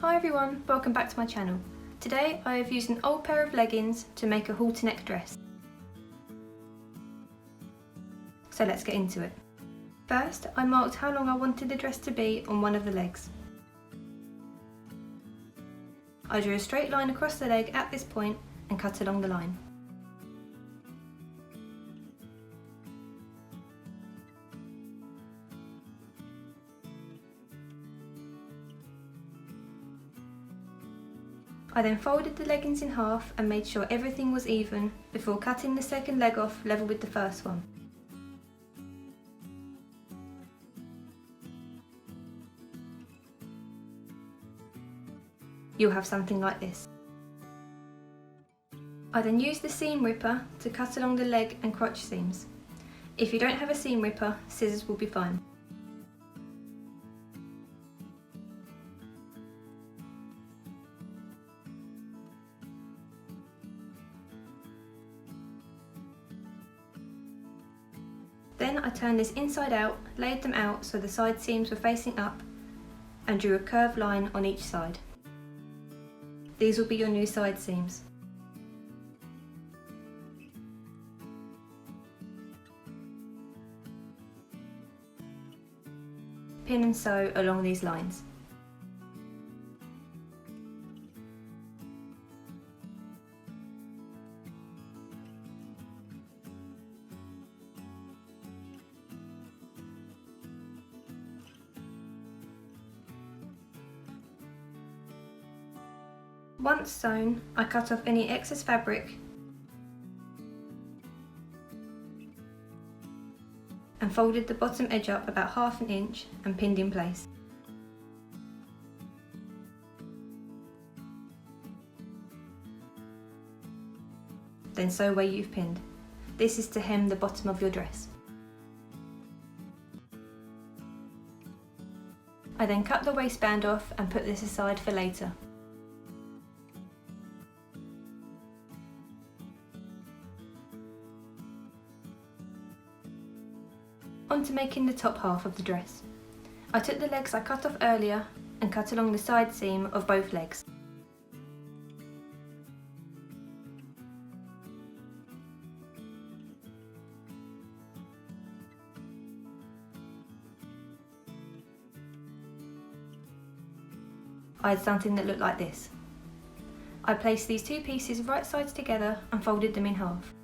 Hi everyone, welcome back to my channel. Today I have used an old pair of leggings to make a halterneck dress. So let's get into it. First, I marked how long I wanted the dress to be on one of the legs. I drew a straight line across the leg at this point and cut along the line. I then folded the leggings in half and made sure everything was even before cutting the second leg off level with the first one. You'll have something like this. I then used the seam ripper to cut along the leg and crotch seams. If you don't have a seam ripper, scissors will be fine. Then I turned this inside out, laid them out so the side seams were facing up, and drew a curved line on each side. These will be your new side seams. Pin and sew along these lines. Once sewn, I cut off any excess fabric and folded the bottom edge up about ½ an inch and pinned in place. Then sew where you've pinned. This is to hem the bottom of your dress. I then cut the waistband off and put this aside for later. On to making the top half of the dress. I took the legs I cut off earlier and cut along the side seam of both legs. I had something that looked like this. I placed these two pieces right sides together and folded them in half.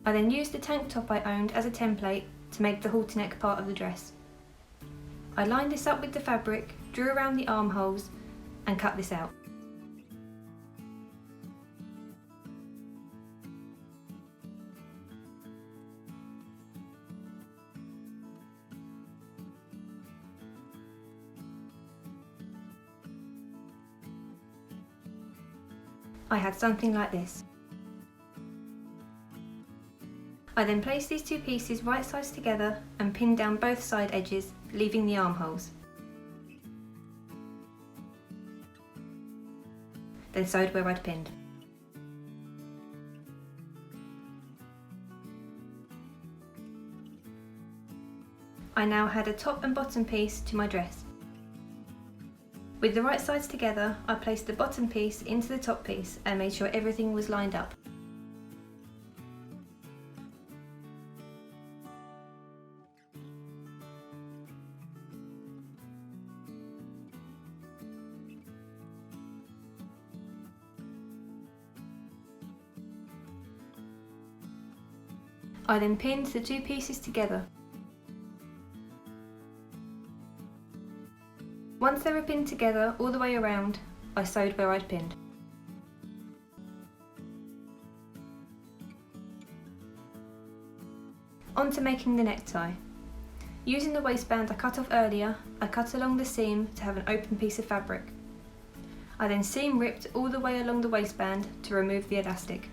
I then used the tank top I owned as a template to make the halterneck part of the dress. I lined this up with the fabric, drew around the armholes and cut this out. I had something like this. I then placed these two pieces right sides together and pinned down both side edges, leaving the armholes. Then sewed where I'd pinned. I now had a top and bottom piece to my dress. With the right sides together, I placed the bottom piece into the top piece and made sure everything was lined up. I then pinned the two pieces together. Once they were pinned together all the way around, I sewed where I'd pinned. On to making the necktie. Using the waistband I cut off earlier, I cut along the seam to have an open piece of fabric. I then seam ripped all the way along the waistband to remove the elastic.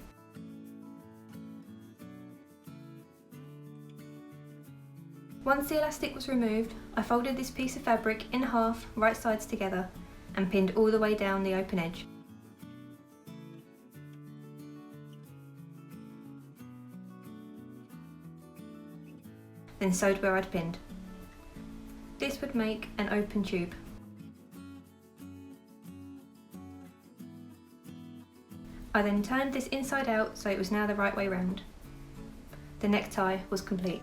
Once the elastic was removed, I folded this piece of fabric in half, right sides together, and pinned all the way down the open edge. then sewed where I'd pinned. This would make an open tube. I then turned this inside out so it was now the right way round. The necktie was complete.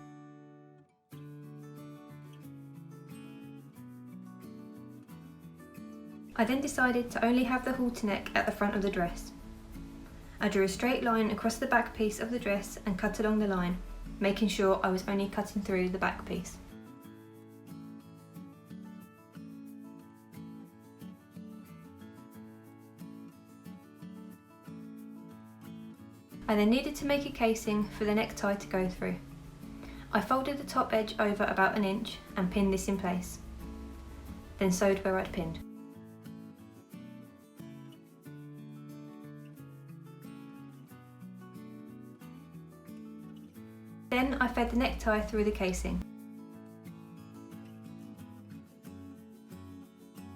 I then decided to only have the halter neck at the front of the dress. I drew a straight line across the back piece of the dress and cut along the line, making sure I was only cutting through the back piece. I then needed to make a casing for the necktie to go through. I folded the top edge over about 1 inch and pinned this in place, then sewed where I'd pinned. Then I fed the necktie through the casing.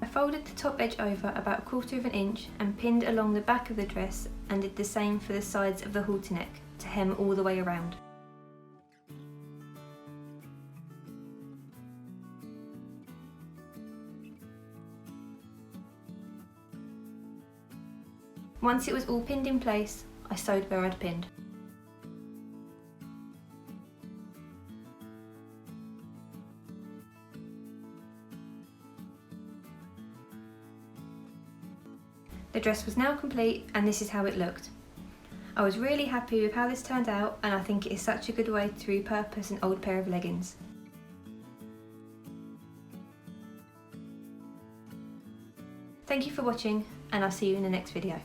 I folded the top edge over about 1/4 inch and pinned along the back of the dress, and did the same for the sides of the halter neck to hem all the way around. Once it was all pinned in place, I sewed where I'd pinned. The dress was now complete, and this is how it looked. I was really happy with how this turned out, and I think it is such a good way to repurpose an old pair of leggings. Thank you for watching, and I'll see you in the next video.